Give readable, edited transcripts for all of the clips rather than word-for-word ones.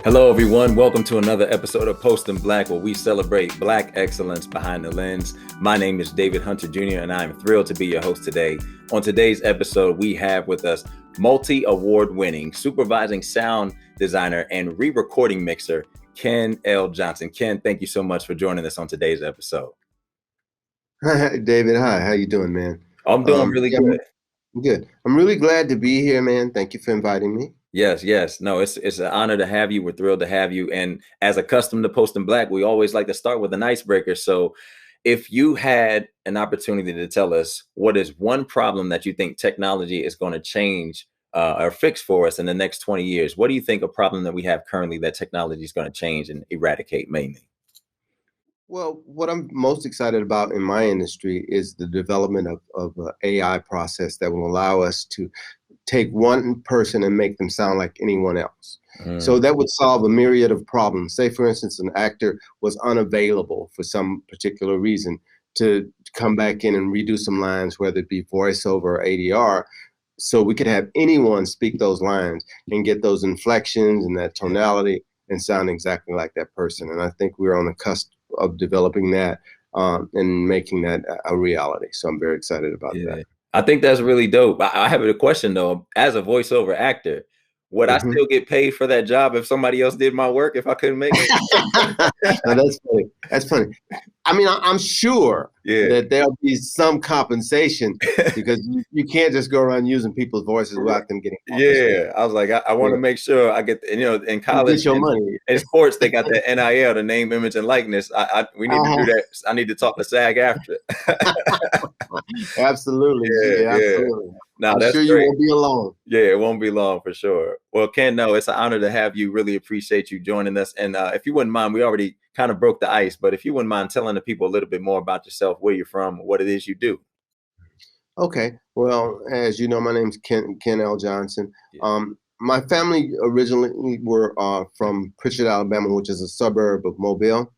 Hello, everyone. Welcome to another episode of Post in Black, where we celebrate Black excellence behind the lens. My name is David Hunter Jr., and I'm thrilled to be your host today. On today's episode, we have with us multi-award-winning supervising sound designer and re-recording mixer, Ken L. Johnson. Ken, thank you so much for joining us on today's episode. Hi, David. Hi. How you doing, man? I'm doing really good. Good. I'm really glad to be here, man. Thank you for inviting me. Yes. No, it's an honor to have you. We're thrilled to have you. And as accustomed to Post in Black, we always like to start with an icebreaker. So if you had an opportunity to tell us what is one problem that you think technology is going to change or fix for us in the next 20 years, what do you think a problem that we have currently that technology is going to change and eradicate mainly? Well, what I'm most excited about in my industry is the development of an AI process that will allow us to take one person and make them sound like anyone else. So that would solve a myriad of problems. Say, for instance, an actor was unavailable for some particular reason to come back in and redo some lines, whether it be voiceover or ADR. So we could have anyone speak those lines and get those inflections and that tonality and sound exactly like that person. And I think we're on the cusp of developing that and making that a reality. So I'm very excited about that. I think that's really dope. I have a question though. As a voiceover actor, would I still get paid for that job if somebody else did my work if I couldn't make it? No, that's funny. That's funny. I mean, I'm sure that there'll be some compensation because you can't just go around using people's voices without them getting compensated. I was like, I want to make sure I get, in college, your money. In sports, they got the NIL, the name, image, and likeness. We need to do that. I need to talk to SAG after. Absolutely. Absolutely. Now, I'm sure you won't be alone. Yeah, it won't be long for sure. Well, Ken, no, it's an honor to have you. Really appreciate you joining us. And if you wouldn't mind, we already kind of broke the ice, but if you wouldn't mind telling the people a little bit more about yourself, where you're from, what it is you do. Okay. Well, as you know, my name's Ken L. Johnson. My family originally were from Pritchard, Alabama, which is a suburb of Mobile.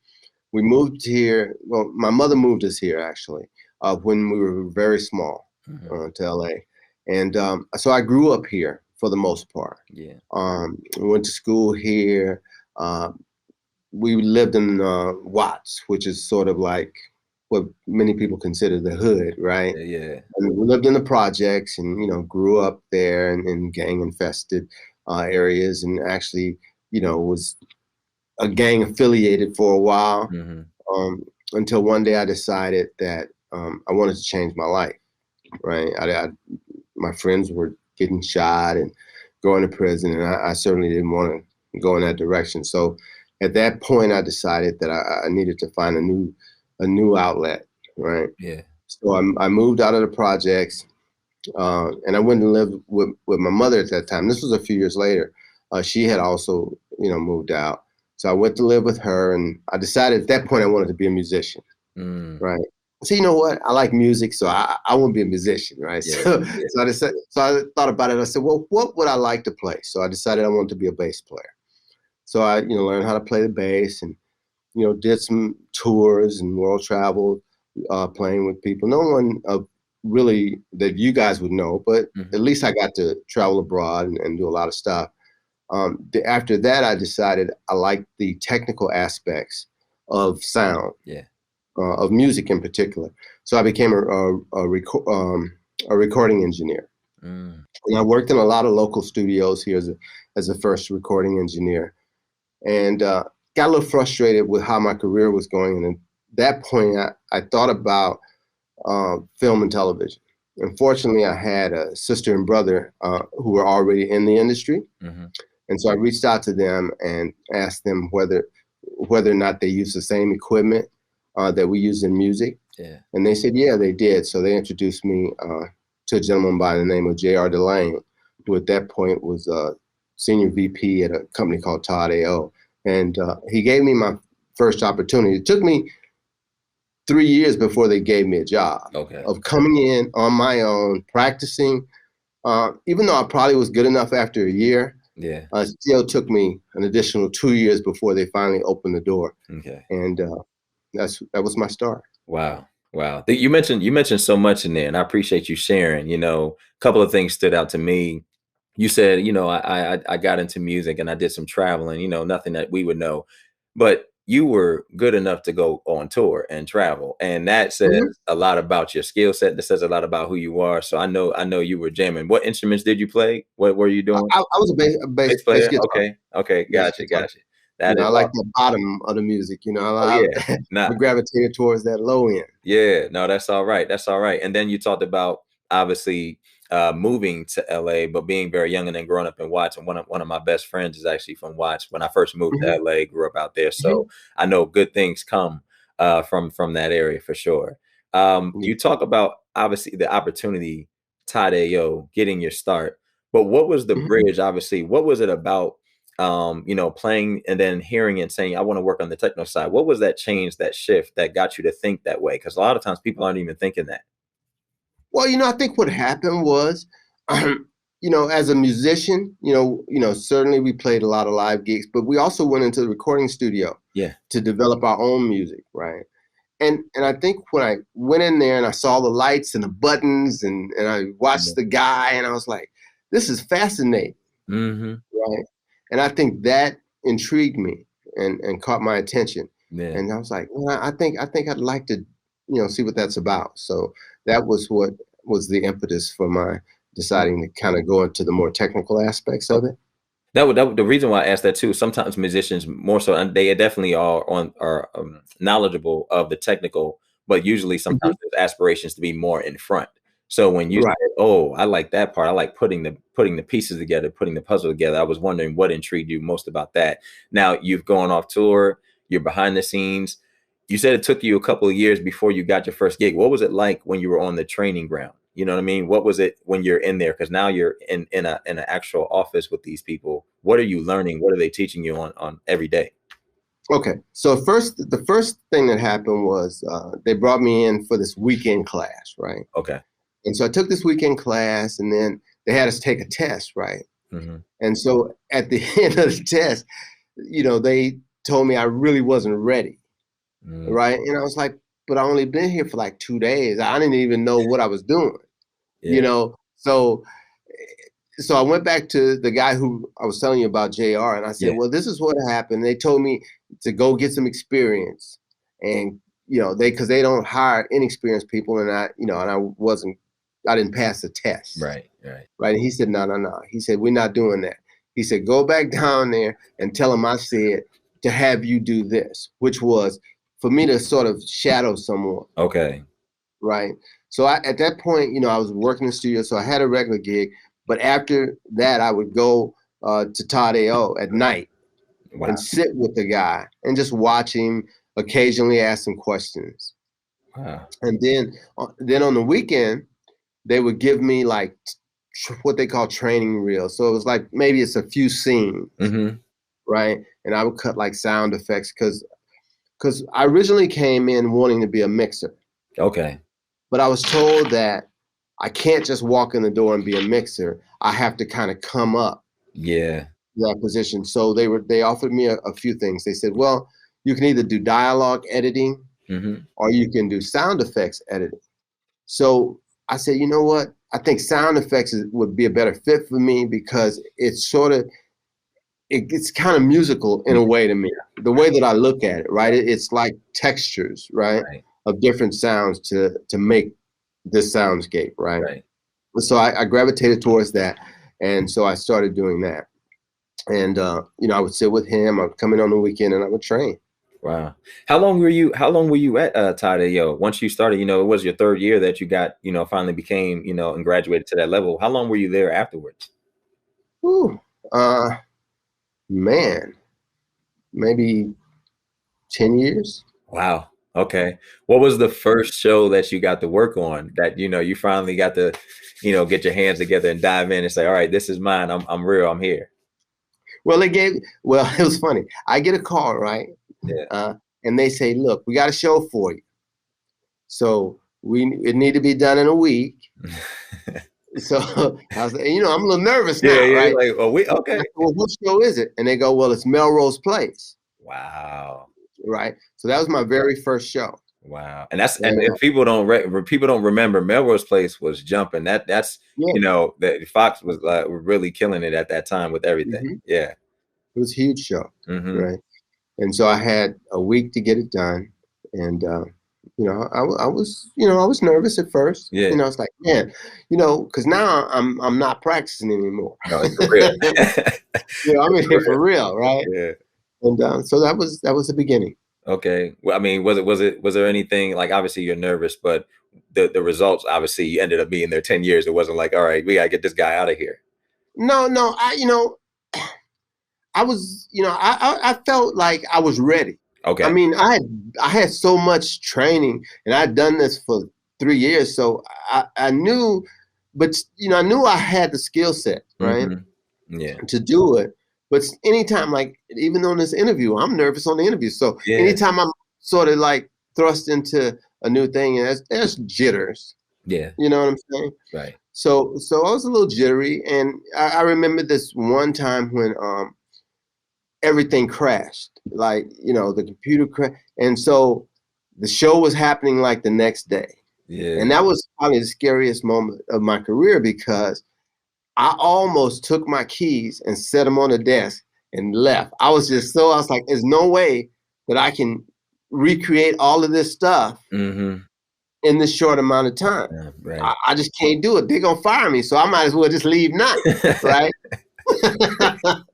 We moved here. Well, my mother moved us here, actually, when we were very small to LA. And so I grew up here for the most part. Went to school here. We lived in Watts, which is sort of like what many people consider the hood, right? And we lived in the projects and, grew up there in gang infested areas and actually, was a gang affiliated for a while until one day I decided that I wanted to change my life, right? My friends were getting shot and going to prison, and I certainly didn't want to go in that direction. So at that point, I decided that I needed to find a new outlet, right? So I moved out of the projects, and I went and lived with my mother at that time. This was a few years later. She had also, moved out. So I went to live with her, and I decided at that point I wanted to be a musician, right? So you know what? I like music, so I want to be a musician, right? So I thought about it. I said, well, what would I like to play? So I decided I wanted to be a bass player. So I, learned how to play the bass and, did some tours and world travel, playing with people. No one really that you guys would know, but at least I got to travel abroad and do a lot of stuff. After that, I decided I liked the technical aspects of sound, of music in particular. So I became a recording engineer. And I worked in a lot of local studios here as a first recording engineer. And got a little frustrated with how my career was going. And at that point, I thought about film and television. Unfortunately, I had a sister and brother who were already in the industry. And so I reached out to them and asked them whether or not they use the same equipment that we use in music. And they said, yeah, they did. So they introduced me to a gentleman by the name of J.R. Delane, who at that point was a senior VP at a company called Todd A.O. And he gave me my first opportunity. It took me 3 years before they gave me a job of coming in on my own, practicing. Even though I probably was good enough after a year, it still took me an additional 2 years before they finally opened the door. And that was my start. Wow. You mentioned so much in there, and I appreciate you sharing. A couple of things stood out to me. you said, I got into music and I did some traveling, nothing that we would know, but you were good enough to go on tour and travel. And that says Mhm. a lot about your skill set. That says a lot about who you are. So I know you were jamming. What instruments did you play? What were you doing? I was Bass bass player? guitar, Okay. Okay. bass Gotcha. guitar. Gotcha. That is I like awesome. the bottom of the music. Oh yeah. I Nah. gravitated towards that low end. Yeah, no, that's all right. That's all right. And then you talked about obviously moving to LA, but being very young and then growing up in Watts. And one of my best friends is actually from Watts. When I first moved to Mhm, LA, grew up out there, so mhm. I know good things come from that area for sure. Yeah. You talk about obviously the opportunity, Tadeo, getting your start, but what was the Mhm. bridge? Obviously, what was it about? Playing and then hearing and saying, I want to work on the techno side. What was that change, that shift that got you to think that way? Because a lot of times people aren't even thinking that. Well, I think what happened was, as a musician, certainly we played a lot of live gigs, but we also went into the recording studio Yeah. to develop our own music, right? And I think when I went in there and I saw the lights and the buttons and I watched the guy and I was like, this is fascinating, Mm-hmm. right? And I think that intrigued me and caught my attention. Yeah. And I was like, well, I think I'd like to, see what that's about. So that was what was the impetus for my deciding to kind of go into the more technical aspects of it. That the reason why I asked that too. Sometimes musicians more so, and they definitely are knowledgeable of the technical, but usually Mhm. sometimes there's aspirations to be more in front. So when you Right. said, "Oh, I like that part. I like putting the pieces together, putting the puzzle together," I was wondering what intrigued you most about that. Now you've gone off tour. You're behind the scenes. You said it took you a couple of years before you got your first gig. What was it like when you were on the training ground? You know what I mean? What was it when you're in there? Because now you're in an actual office with these people. What are you learning? What are they teaching you on every day? Okay. So the first thing that happened was they brought me in for this weekend class, right? Okay. And so I took this weekend class, and then they had us take a test, right? Hmm. And so at the end of the test, they told me I really wasn't ready, Mm, right? And I was like, but I only been here for like 2 days. I didn't even know what I was doing, yeah. So so I went back to the guy who I was telling you about, JR, and I Yeah. said, well, this is what happened. They told me to go get some experience, and because they don't hire inexperienced people, and I didn't pass the test, Right. Right. right? And he said, no, no, no. He said, we're not doing that. He said, go back down there and tell him I said to have you do this, which was for me to sort of shadow someone, Okay. right? So at that point, I was working in the studio, so I had a regular gig. But after that, I would go to Todd AO at night and Wow. sit with the guy and just watch him, occasionally ask some questions. Wow. And then on the weekend, they would give me like what they call training reels. So it was like maybe it's a few scenes, Hmm. right? And I would cut like sound effects because I originally came in wanting to be a mixer, Okay. but I was told that I can't just walk in the door and be a mixer. I have to kind of come up Yeah. to that position. So they offered me a few things. They said, well, you can either do dialogue editing Hmm. or you can do sound effects editing. So I said, you know what? I think sound effects would be a better fit for me because it's kind of musical in a way to me. The way that I look at it, right? It's like textures, right, Right. of different sounds to make this soundscape, right? Right. So I gravitated towards that, and so I started doing that. And I would sit with him. I would come in on the weekend, and I would train. Wow. How long were you at Tadeo? Once you started, it was your third year that you got, finally became, and graduated to that level. How long were you there afterwards? Whew, uh, man, maybe 10 years. Wow. Okay. What was the first show that you got to work on that, you finally got to, get your hands together and dive in and say, all right, this is mine. I'm real. I'm here. Well, it was funny. I get a call, right? Yeah. Uh, and they say, look, we got a show for you. So it need to be done in a week. So I was, I'm a little nervous Yeah. now, Yeah. right? You're like, oh, And I okay. said, well, what show is it? And they go, well, it's Melrose Place, Wow. right? So that was my very first show. Wow. And that's, and And if people don't people don't remember, Melrose Place was jumping. That's, yeah, you know, that Fox was really killing it at that time with everything. mhm. Yeah. It was a huge show, Hmm. right? And so I had a week to get it done, and I was, I was nervous at first. Yeah. I was like, man, because now I'm not practicing anymore. No, it's for real. I'm in It's for here for real, right? real. Yeah. And so that was the beginning. Okay. Well, I mean, was there anything, like, obviously you're nervous, but the results, obviously you ended up being there 10 years. It wasn't like, all right, we gotta get this guy out of here. No, I was, I felt like I was ready. I Okay. mean, I had so much training, and I'd done this for 3 years, so I knew, but I knew I had the skill set, right, Hmm. Yeah. to do it. But anytime, like even on this interview, I'm nervous on the interview. So Yeah. anytime I'm sort of like thrust into a new thing, and there's jitters. Yeah. You know what I'm saying? Right. So I was a little jittery, and I remember this one time when everything crashed, like the computer crashed, and so the show was happening like the next day, Yeah. and that was probably the scariest moment of my career because I almost took my keys and set them on the desk and left. I was like, there's no way that I can recreate all of this stuff Hmm. in this short amount of time. Yeah, right. I just can't do it. They're gonna fire me, so I might as well just leave now, right?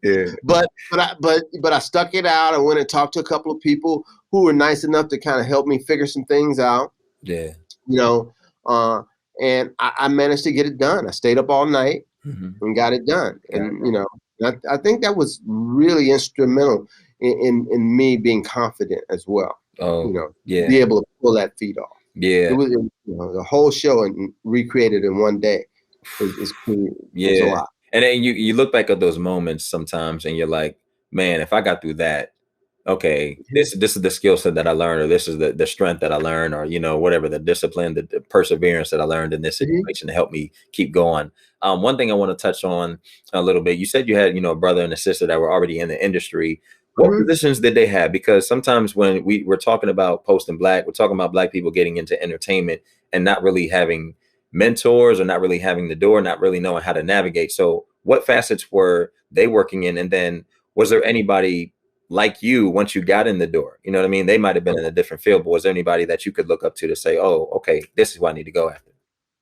Yeah. but I stuck it out. I went and talked to a couple of people who were nice enough to kind of help me figure some things out, Yeah. you know, and I managed to get it done. I stayed up all night Hmm. and got it done. Got And I think that was really instrumental in me being confident as well. Oh, To be yeah. able to pull that feat off. It Yeah. was the whole show and recreated in one day is pretty. It's a Yeah. lot. And then you look back at those moments sometimes and you're like, man, if I got through that, okay, Mhm. this is the skill set that I learned, or this is the strength that I learned, or whatever, the discipline, the perseverance that I learned in this Mhm. situation to help me keep going. One thing I want to touch on a little bit, you said you had, a brother and a sister that were already in the industry. What Mhm. positions did they have? Because sometimes when we're talking about posting black, we're talking about black people getting into entertainment and not really having mentors, or not really having the door, not really knowing how to navigate. So what facets were they working in? And then was there anybody like you once you got in the door? You know what I mean? They might have been in a different field, but was there anybody that you could look up to say, oh, okay, this is what I need to go after?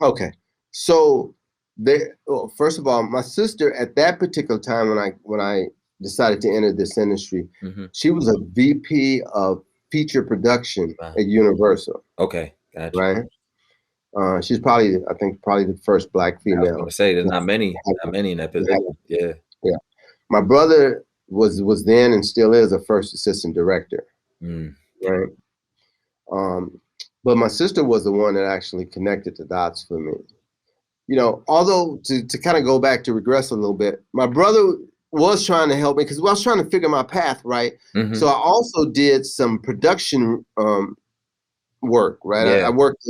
Okay. So first of all, my sister at that particular time when I decided to enter this industry, Hmm. she was a VP of feature production Wow. at Universal, Okay, gotcha. right? She's probably, I think, probably the first black I was female. going to say there's to not many in that have- position. Yeah. Yeah. My brother was then and still is a first assistant director, Mm. right? But my sister was the one that actually connected the dots for me. Although to kind of go back to regress a little bit, my brother was trying to help me because I was trying to figure my path, right? Hmm. So I also did some production work, right? I Yeah. worked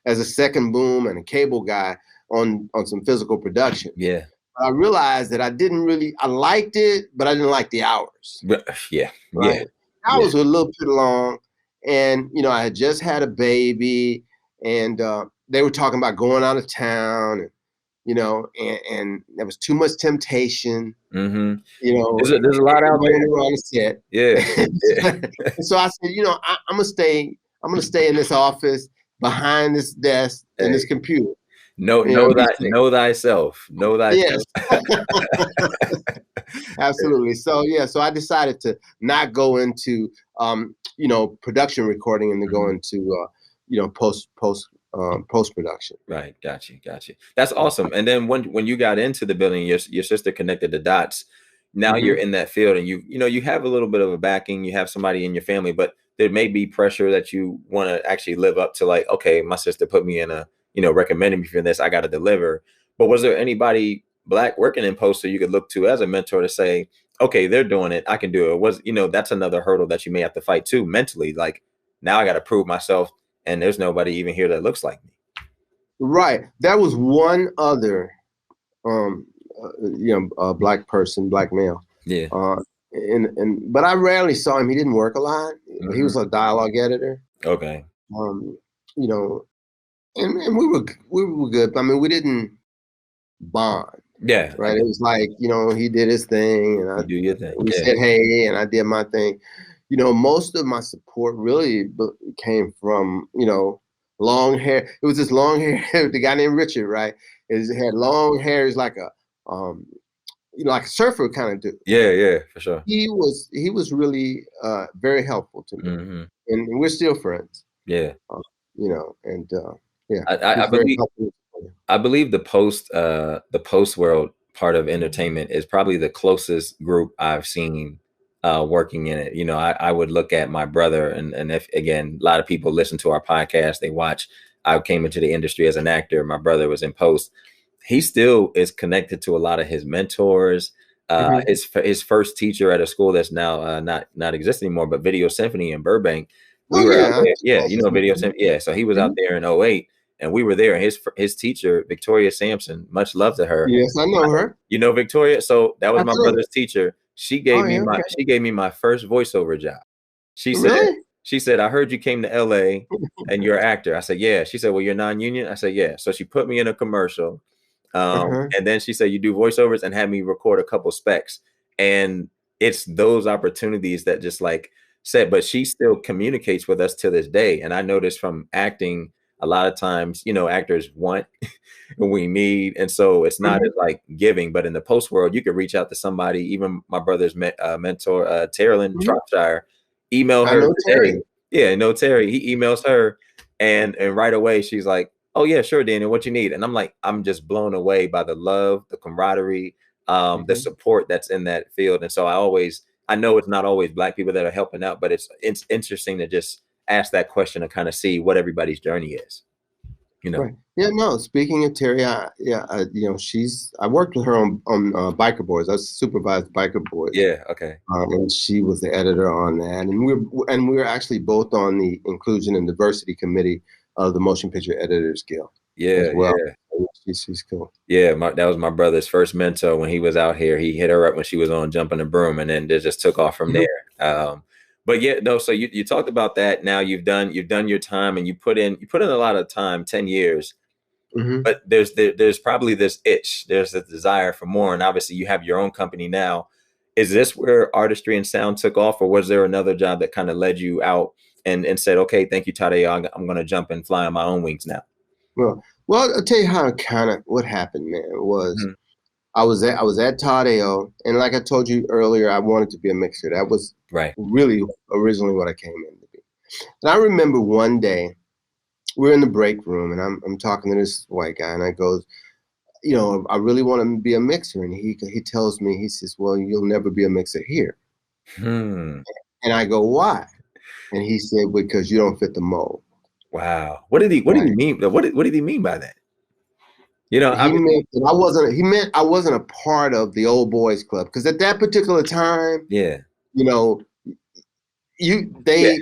as a second boom and a cable guy on some physical production. Yeah. I realized that I liked it, but I didn't like the hours, Yeah. Yeah. right? Yeah. Hours were a little bit long, and I had just had a baby, and they were talking about going out of town, and and there was too much temptation, Hmm. you know, There's a lot out running there. around the set. Yeah. Yeah. And so I said, I'm gonna stay. I'm gonna stay in this office behind this desk and Hey, this computer. Be safe. know thyself. Know Yes, thyself. absolutely. So so I decided to not go into production recording and to go Mhm. into post production. Right. Got you. Got you. That's awesome. And then when you got into the building, your sister connected the dots. Now you're Hmm. in that field, and you have a little bit of a backing. You have somebody in your family, but there may be pressure that you want to actually live up to. Like, okay, my sister put me in a, recommended me for this. I got to deliver. But was there anybody black working in post that you could look to as a mentor to say, okay, they're doing it, I can do it? That's another hurdle that you may have to fight too mentally. Like, now I got to prove myself, and there's nobody even here that looks like me. Right. There was one other black person, black male. Yeah. But I rarely saw him. He didn't work a lot. He Hmm. was a dialogue editor. Okay. um, you know, and we were good. I mean, we didn't bond, Yeah, I right? It get was like, he did his thing, and you do your thing. we Yeah, said hey, and I did my thing. Most of my support really came from, long hair. It was this long hair, the guy named Richard, right? He had long hair. He's like like a surfer kind of dude. yeah, for sure. He was really very helpful to me, Hmm. and we're still friends. Yeah, And yeah, I he's very believe. helpful. I believe the post world part of entertainment is probably the closest group I've seen working in it. I would look at my brother, and if again, a lot of people listen to our podcast, they watch. I came into the industry as an actor. My brother was in post. He still is connected to a lot of his mentors. Hmm. His first teacher at a school that's now not exist anymore, but Video Symphony in Burbank. We Oh were out yeah, there, yeah, Video mhm, Symphony, yeah. So he was out mhm. there in '08, and we were there. His teacher, Victoria Sampson, much love to her. Yes, I know her. Victoria. So that was my Absolutely. brother's teacher. She Oh gave me yeah, my okay. she gave me my first voiceover job. She said Really? she said I heard you came to LA and you're an actor. I said yeah. She said well you're non-union. I said yeah. So she put me in a commercial, Uh-huh. and then she said you do voiceovers and had me record a couple specs. And it's those opportunities that just like said, but she still communicates with us to this day. And I noticed from acting, a lot of times, actors want and we need. And so it's not as Mhm. like giving, but in the post world, you could reach out to somebody, even my brother's mentor, Terrell Mhm. Shropshire, email I her know today. Terry. Yeah, no, Terry, he emails her and right away she's like, oh yeah, sure, Daniel, what you need? And I'm like, I'm just blown away by the love, the camaraderie, the Mhm. support that's in that field. And so I know it's not always Black people that are helping out, but it's interesting to just ask that question and kind of see what everybody's journey is, you know? Right. Yeah, no, speaking of Terry, I worked with her on Biker Boys. I supervised Biker Boys. Yeah. Okay. And she was the editor on that. And we're actually both on the Inclusion and Diversity Committee of the Motion Picture Editors Guild as Yeah. well. Yeah. She's cool. Yeah. That was my brother's first mentor when he was out here. He hit her up when she was on Jumping the Broom, and then it just took off from Mhm. there. But yeah, no. So you talked about that. Now you've done your time, and you put in a lot of time, 10 years. Mhm. But there's probably this itch. There's a desire for more, and obviously you have your own company now. Is this where Artistry in Sound took off, or was there another job that kind of led you out and said, okay, thank you, Tadeo, I'm going to jump and fly on my own wings now? Well, I'll tell you how what happened, man, was Mhm. I was at Tadeo, and like I told you earlier, I wanted to be a mixer. That was Right. really originally what I came in to be. And I remember one day we're in the break room, and I'm talking to this white guy, and I goes, I really want to be a mixer, and he tells me, he says, well, you'll never be a mixer here. Hmm. And I go, why? And he said, because you don't fit the mold. Wow. What did he Right. mean? What did he mean by that? He Obviously, meant that I wasn't. He meant I wasn't a part of the old boys club because at that particular time, yeah. you know, Yeah.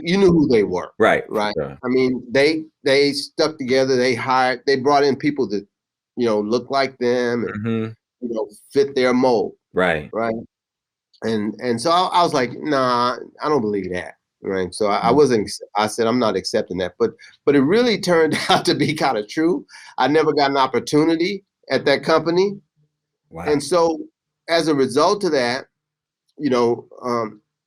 you knew who they were, Right. For right? sure. I mean, they stuck together. They brought in people that looked like them and Hmm. fit their mold, Right. right? And so I was like, nah, I don't believe that, right? So I Mhm. wasn't. I said I'm not accepting that, but it really turned out to be kind of true. I never got an opportunity at that company, Wow. and so as a result of that, you know,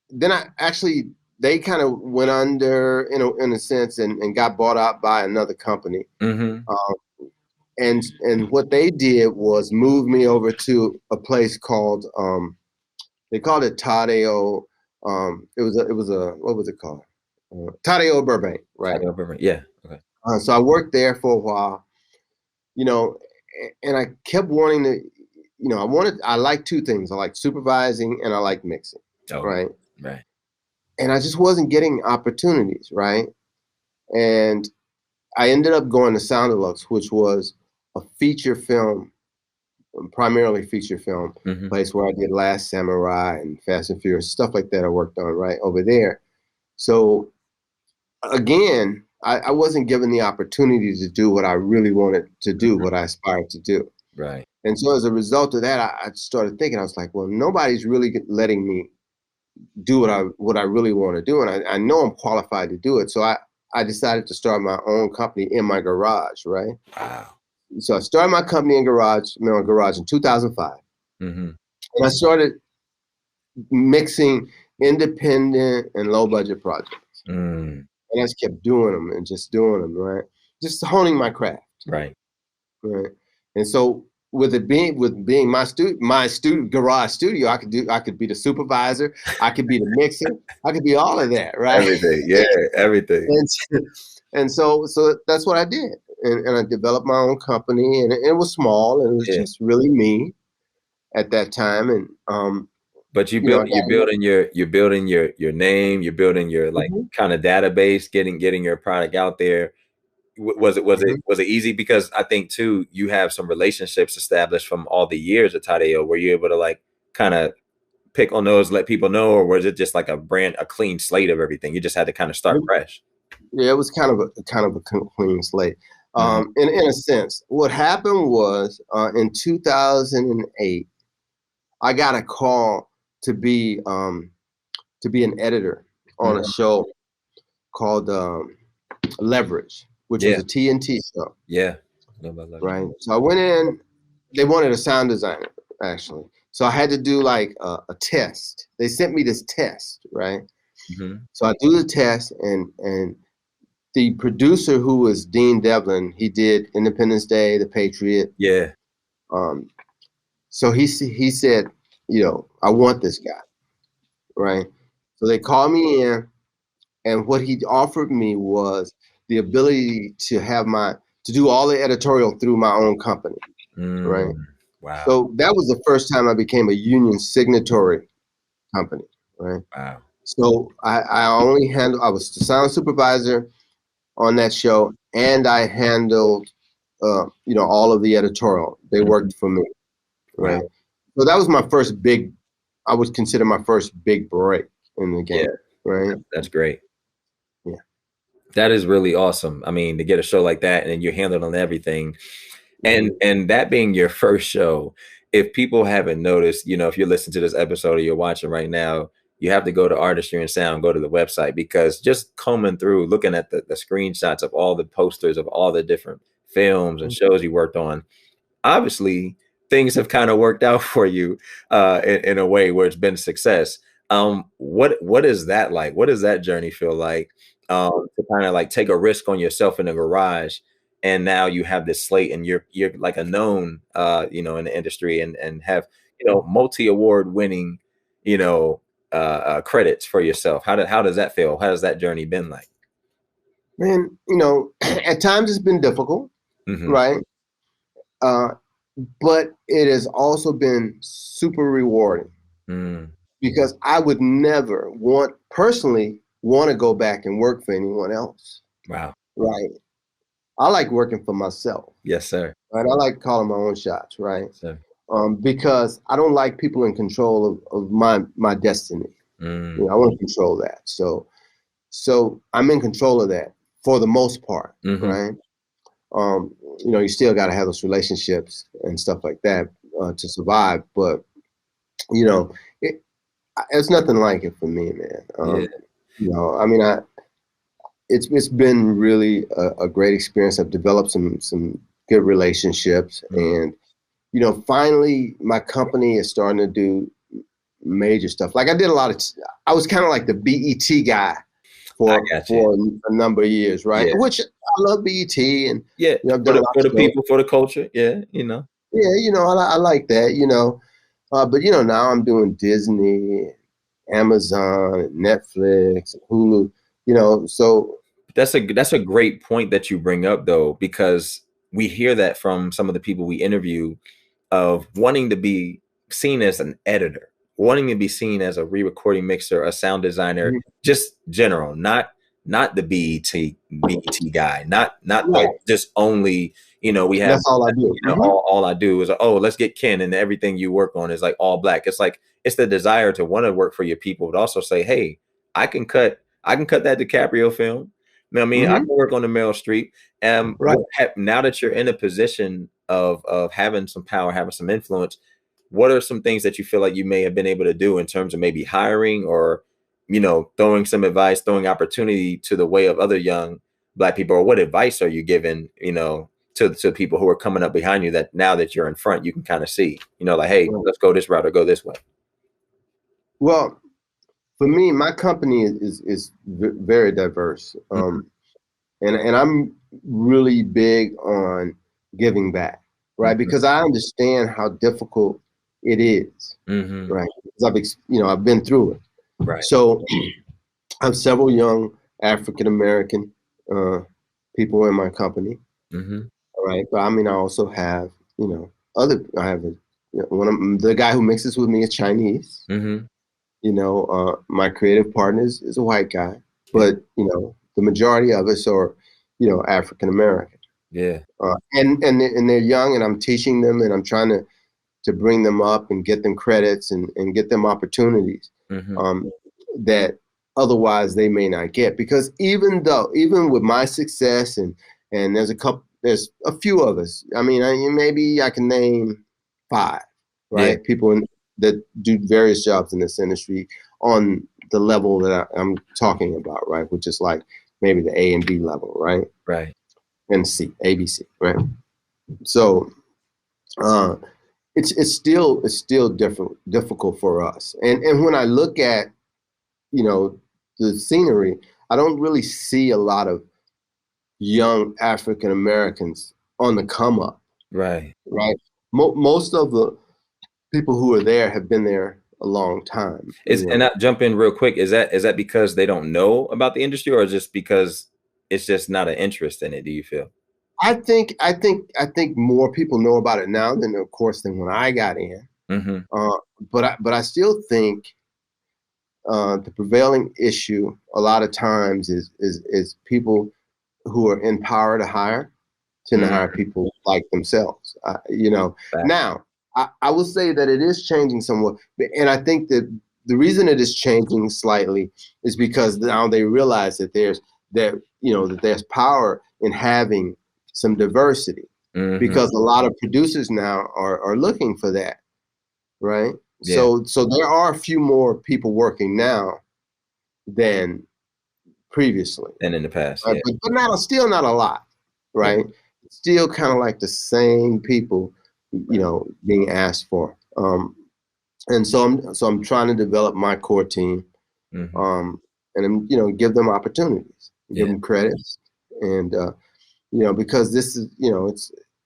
then I actually they kind of went under in a sense and got bought out by another company. Hmm. Um, and what they did was move me over to a place called they called it Tadeo. It was a what was it called? Tadeo Burbank, right? Yeah. Okay. So I worked there for a while, you know, and I kept wanting to, I like two things. I like supervising and I like mixing, Oh, right? right. And I just wasn't getting opportunities, right? And I ended up going to Sound Deluxe, which was a feature film, primarily feature film Hmm. place where I did Last Samurai and Fast and Furious, stuff like that I worked on right over there. So again, I wasn't given the opportunity to do what I really wanted to do, what I aspired to do. Right. And so as a result of that, I started thinking, I was like, well, nobody's really letting me do what I really want to do. And I know I'm qualified to do it. So I decided to start my own company in my garage, right? Wow. So I started my company in my garage in 2005. Mm-hmm. And I started mixing independent and low budget projects. Mm. And I just kept doing them and just doing them, right? Just honing my craft. Right. Right. And so with being my student garage studio, I could be the supervisor, I could be the mixer, I could be all of that, right? Everything. Yeah, everything. and so that's what I did. And I developed my own company, and it was small, and it was just really me at that time. And but you're building your name, you're building your like kind of database, getting your product out there. Was it easy? Because I think too, you have some relationships established from all the years at Tadeo. Were you able to like kind of pick on those, let people know, or was it just like a clean slate of everything? You just had to kind of start fresh. Yeah, it was kind of a clean slate. In a sense, what happened was in 2008, I got a call to be an editor on a show called Leverage, which was a TNT show. Yeah. Right. So I went in. They wanted a sound designer, actually. So I had to do like a test. They sent me this test, right? So I do the test, and the producer, who was Dean Devlin, he did Independence Day, The Patriot. Yeah. So he said, I want this guy, right? So they called me in, and what he offered me was the ability to do all the editorial through my own company, right? Wow. So that was the first time I became a union signatory company, right? Wow. So I was the sound supervisor on that show, and I handled, all of the editorial. They worked for me, right? Wow. So that was I would consider my first big break in the game, right? That's great. Yeah. That is really awesome. I mean, to get a show like that and then you're handling everything. And that being your first show, if people haven't noticed, if you're listening to this episode or you're watching right now, you have to go to Artistry In Sound, go to the website, because just combing through, looking at the screenshots of all the posters of all the different films and shows you worked on, obviously things have kind of worked out for you in a way where it's been success. What is that like? What does that journey feel like to kind of like take a risk on yourself in the garage? And now you have this slate and you're like a known, in the industry and have, multi-award winning, credits for yourself. How does that feel? How has that journey been like? Man, at times it's been difficult, right? But it has also been super rewarding because I would never personally want to go back and work for anyone else. Wow. Right. I like working for myself. Yes, sir. Right. I like calling my own shots. Right. Sir. Because I don't like people in control of my destiny. I want to control that. So I'm in control of that for the most part. Right. You still got to have those relationships and stuff like that to survive. But, it's nothing like it for me, man. I mean, it's been really a great experience. I've developed some good relationships, and finally my company is starting to do major stuff. Like I was kind of like the BET guy for a number of years, right? Yeah. Which I love BET and for the people, for the culture, I like that, but now I'm doing Disney, Amazon, Netflix, Hulu, so that's a great point that you bring up, though, because we hear that from some of the people we interview of wanting to be seen as an editor, wanting to be seen as a re-recording mixer, a sound designer, just general, not the BET guy, not like just only, we have that's all I do. All I do is, let's get Ken, and everything you work on is like all black. It's like, it's the desire to want to work for your people, but also say, hey, I can cut that DiCaprio film. I mean, I can work on the Meryl Streep. Now that you're in a position of having some power, having some influence, what are some things that you feel like you may have been able to do in terms of maybe hiring or throwing some advice, throwing opportunity to the way of other young Black people, or what advice are you giving, to people who are coming up behind you, that now that you're in front, you can kind of see, like, hey, let's go this route or go this way? Well, for me, my company is very diverse, and I'm really big on giving back, right? Because I understand how difficult it is, right? Because I've been through it, right? So I have several young African American people in my company, right? But I mean, I also have I have one of the guy who mixes with me is Chinese. My creative partner is a white guy, but the majority of us are African American. Yeah. And they're young, and I'm teaching them, and I'm trying to bring them up and get them credits and get them opportunities that otherwise they may not get. Because even with my success and there's a few of us. I mean, maybe I can name 5, right? People that do various jobs in this industry on the level that I'm talking about, right? Which is like maybe the A and B level, right? Right. And C, ABC, right? So it's still difficult for us. And when I look at the scenery, I don't really see a lot of young African Americans on the come up. Right. Right. Most of the people who are there have been there a long time. And I jump in real quick. Is that because they don't know about the industry, or just because it's just not an interest in it? Do you feel? I think more people know about it now than when I got in. But I still think the prevailing issue a lot of times is people who are in power to hire tend to hire people like themselves. Now I will say that it is changing somewhat, and I think that the reason it is changing slightly is because now they realize that there's power in having some diversity, because a lot of producers now are looking for that, right? Yeah. So there are a few more people working now than previously, and in the past, but still not a lot, right? Still kind of like the same people, being asked for. And so I'm trying to develop my core team, and give them opportunities, give them credits, and because this is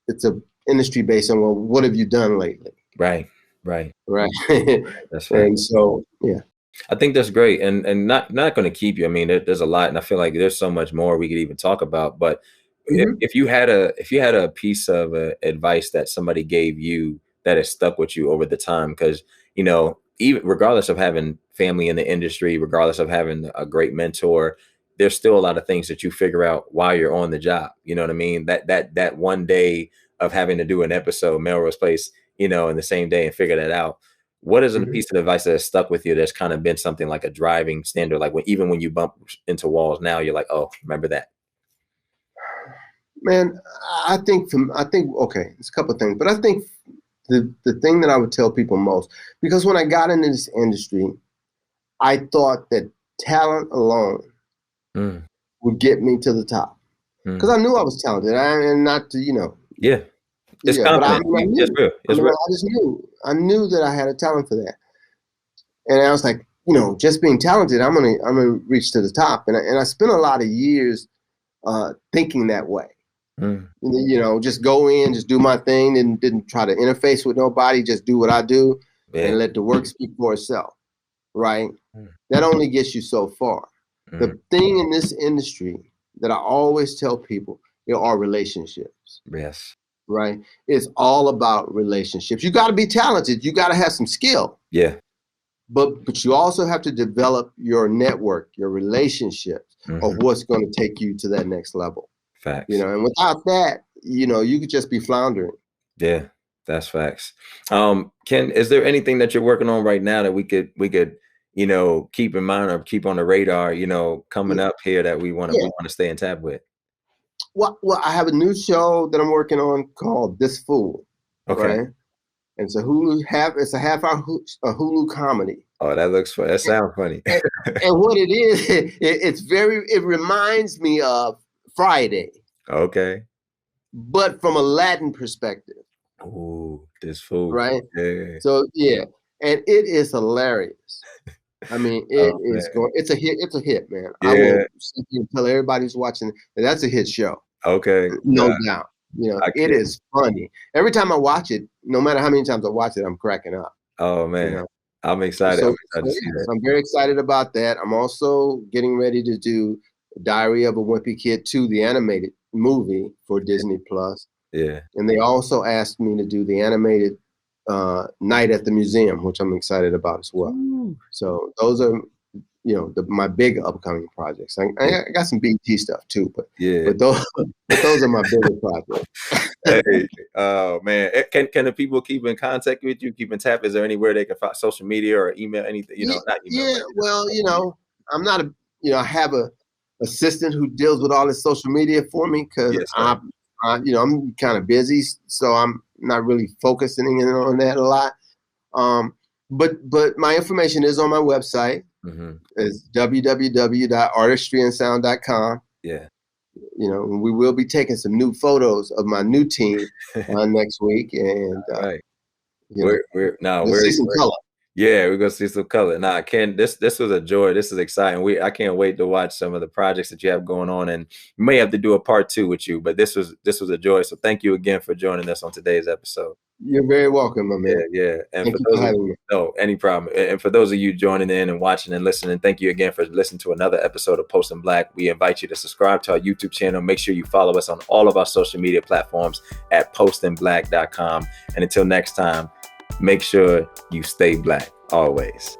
it's a industry based on, well, what have you done lately? Right. That's right. And so I think that's great, and not going to keep you. I mean, there's a lot, and I feel like there's so much more we could even talk about. But if you had a piece of advice that somebody gave you that has stuck with you over the time, because even regardless of having family in the industry, regardless of having a great mentor, there's still a lot of things that you figure out while you're on the job. You know what I mean? That one day of having to do an episode, Melrose Place, in the same day, and figure that out. What is a piece of advice that has stuck with you that's kind of been something like a driving standard? Like even when you bump into walls now, you're like, oh, remember that? Man, I think okay, it's a couple of things, but I think the thing that I would tell people most, because when I got into this industry, I thought that talent alone would get me to the top, because I knew I was talented, and not to it's confident. I knew that I had a talent for that, and I was like, just being talented, I'm gonna reach to the top, and I spent a lot of years thinking that way. Just go in, just do my thing, and didn't try to interface with nobody. Just do what I do, and let the work speak for itself. Right? That only gets you so far. The thing in this industry that I always tell people, are relationships. Yes. Right? It's all about relationships. You got to be talented. You got to have some skill. Yeah. But you also have to develop your network, your relationships, of what's going to take you to that next level. Facts. And without that, you could just be floundering. Yeah, that's facts. Ken, is there anything that you're working on right now that we could keep in mind or keep on the radar, coming up here that we want to stay in tab with? Well, I have a new show that I'm working on called This Fool. Okay. Right? And it's a Hulu half-hour Hulu comedy. Oh, that looks fun. That sounds funny. And what it is, it reminds me of Friday, Okay. but from a Latin perspective. Ooh, this food. Right. Yeah. So yeah, and it is hilarious. I mean, Oh, man. it's a hit. It's a hit, man. I Yeah. will sit here and tell everybody who's watching that that's a hit show. Okay. No doubt. You know, I it can't. is funny. Every time I watch it, no matter how many times I watch it, I'm cracking up. Oh man. You know? I'm excited. So, I'm excited to see that. I'm very excited about that. I'm also getting ready to do Diary of a Wimpy Kid 2, the animated movie for Disney Plus. Yeah. And they also asked me to do the animated Night at the Museum, which I'm excited about as well. Ooh. So those are, you know, my big upcoming projects. I got some BT stuff too, but those are my bigger projects. Hey, oh man, can the people keep in contact with you, keep in tap? Is there anywhere they can find social media or email, anything? You know, not email. Yeah, well, you know, I'm not a, you know, I have a assistant who deals with all this social media for me because you know, I'm kind of busy, so I'm not really focusing in on that a lot. But my information is on my website. Mm-hmm. It's www.artistryinsound.com. Yeah. You know, we will be taking some new photos of my new team next week, and right. You know, we'll see some color. Yeah, we're gonna see some color. Nah, Ken, this was a joy. This is exciting. I can't wait to watch some of the projects that you have going on, and we may have to do a part 2 with you. But this was a joy. So thank you again for joining us on today's episode. You're very welcome, my man. Yeah. And for those any problem. And for those of you joining in and watching and listening, thank you again for listening to another episode of Posting Black. We invite you to subscribe to our YouTube channel. Make sure you follow us on all of our social media platforms at postingblack.com. And until next time, make sure you stay black always.